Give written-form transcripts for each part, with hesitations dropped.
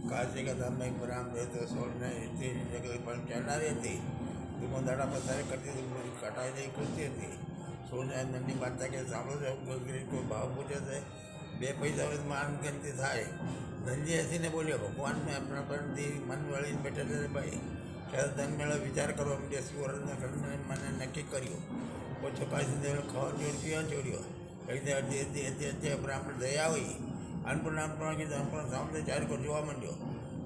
કાશી धाम में ब्राह्म रहते सोचना इतनी जगह पर चढ़ना रहती तो दाड़ा पसारे करती थी कटाई नहीं खुलती थी सोचना नन्ही माता के सामने कोई भाव पूछे थे बे पैसा मान करती थाय धनजी हसीने बोलियो भगवान में अपना पर मन वળી બેઠે थे भाई ત્યારે ધન મેળો વિચાર કરવા માંડ્યો સુવર્ણ કરીને મને નક્કી કર્યું ઓછો કાશી દેવ ખાવા જોડ પીવા જોડ્યો એટલે બ્રાહ્મણ દયા હોય અન્નપૂર્ણા કીધું અન્નપૂર્ણ સામે ચાર કો જોવા માંડ્યો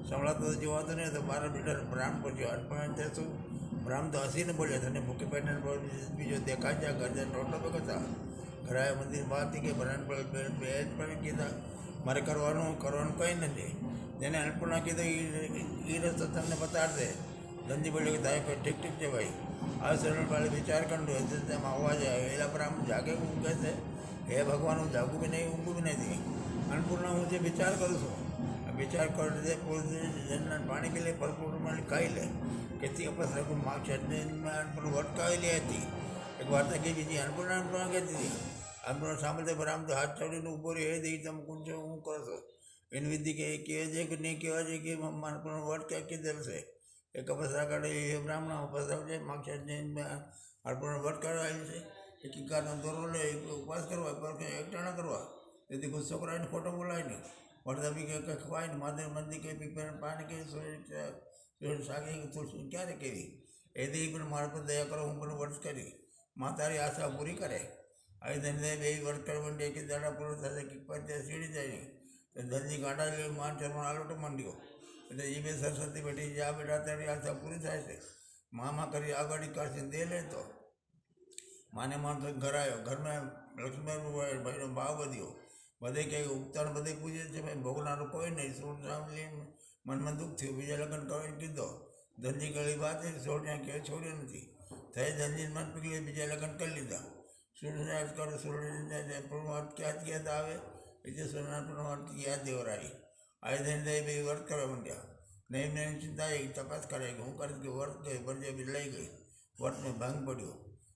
સંભળાતો તો જોવાતો નહીં તો મારા બેટા બ્રાહ્મણ પૂછ્યો અન્નપૂર્ણા તે શું બ્રાહ્મણ તો હસીને બોલ્યો તને ભૂખી પેટને બીજો દેખાય છે ઘર રોટલો બે હતા ઘરાયા મંદિર બહાર કે બ્રાહ્મણ પણ કીધા મારે કરવાનું કંઈ નથી તેને અન્નપૂર્ણા કીધું એ રસ્તો તમને બતાડ દે ધનજી બોલ્યો કે તારે ઠીક છે ભાઈ આ સરળ પાડે વિચાર કરતો તેમાં અવાજ એલા બ્રાહ્મણ જાગે ઊંઘે છે હે ભગવાન હું જાગું બી નહીં ઊંઘું બી નથી અન્નપૂર્ણા હું જે વિચાર કરું છું વિચાર કરते પાણી પી લે ભરપૂર ખાઈ લે કેથી અપસ રઘુ માક્ષને અન્નપૂર્ણ વટકાવેલી હતી એક વાર્તા કહી બીજી અન્નપૂર્ણા કહેતી હતી અન્નપૂર્ણા સાંભળતે બ્રાહ્મણ તો હાથ ચડીને ઊભો રહ્યો એ દઈ તમે કોણ છો હું કરો છો એની વિધિ કહે છે કે નહીં કહેવા છે કે અન્નપૂર્ણ વટ કીધેલ છે એ કપસરા કાઢે એ બ્રાહ્મણ ઉપસાવ છે માક્ષને અન્નપૂર્ણ વટ કાઢવાયેલ છે એ કિકારનો દોરો લે ઉપવાસ કરવા પર એકટાણા કરવા તેથી કોઈ છોકરાને ફોટો બોલાય નહીં વડતા બી કંઈ ખવાય ને માધર મંદિર કંઈ પીપર પાણી કંઈ શાકી તુલસી ક્યારે કેવી એથી પણ મારા પર દયા કરો હું પણ વર્ષ કરી મા તારી આશા પૂરી કરે આવી ધનને બે વર્ષ કરવા માંડે કે દાડા પૂરો થશે કે ત્યાં સીડી જાય નહીં તો ધનજી ગાંડા લે માન ચરમણ આલોટો માંડ્યો એટલે એ બે સરસ્વતી બેઠી જ્યાં બેઠા તારી આશા પૂરી થાય છે મામા કરી આગળ કાઢીને દે લે તો માને માણસો ઘર આવ્યો ઘરમાં લક્ષ્મીભાઈ ભાઈનો ભાવ વધ્યો બધે કંઈ ઉપતાણ બધે પૂછે છે ભાઈ ભોગનારું કોઈ નહીં સોળ સાંભળી મનમાં દુઃખ થયું બીજા લગ્ન કરીને કીધો ધનજી ગળી વાત સોળને ક્યાંય છોડ્યો નથી થઈ ધનજી મન પીગળી બીજા લગ્ન કરી લીધા સૂર્યનાશ કરો સૂર્ય પૂર્ણવાટ ક્યાં આવે એટલે સૂર્યનાથ પૂર્ણવાટ યાદ દેવરાઈ આવી ધન બે વર્ત કરવા માંડ્યા નહીં નહીં ચિંતા એ તપાસ કરે કે હું કરીશ કે વર્ત ગઈ બરજે બી લઈ ગઈ વર્તને ભંગ પડ્યો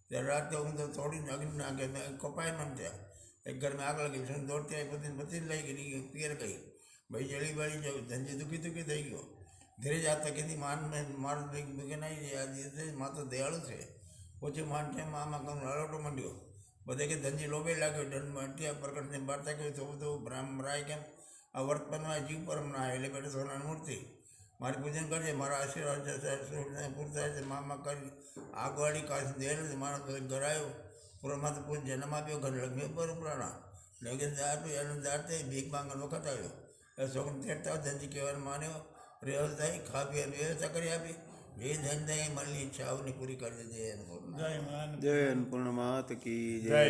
ત્યારે રાતે હું તો થોડીને અગ્નિ નાખે કપાય મન થયા એક ઘરમાં આગ લાગી છે દોડતી આવી બધી લઈ ગઈ પિયર ગઈ ભાઈ જળી બાળી જાય ધનજી દુઃખી થઈ ગયો ધીરે જાતા કીધી મારું કે નહીં આ દિવસે મા તો દયાળુ છે પછી માન છે મામા કહું હળોટો માંડ્યો બધે કે ધનજી લોભે લાગ્યો દંડમાં અત્યારે પ્રકટને વાર્તા કહ્યું તો બધું બ્રાહ્મ રાય કેમ આ વર્તમાનમાં જીવ પર ના એટલે બેઠે સોનાની મૂર્તિ મારી પૂજન કરજે મારા આશીર્વાદ પૂરતા છે મામા કરી આગવાડી કાશી દે મારા ઘર આવ્યો પૂરામાં તો પૂછ જન્મ આપ્યો ઘર લગ્ન પર ઉપરાણા લગ્ન આપ્યું એનું દાંતે ભીખ માંગણ વખત આવ્યો એ છોકરી તેડતા ધનજી કહેવાનું માન્યો વ્યવસ્થા થઈ ખા પીવાની વ્યવસ્થા કરી આપી જે ધન થાય મનની ઈચ્છાઓની પૂરી કરી દે જય અન્નપૂર્ણા જય અન્નપૂર્ણા માત કી જય.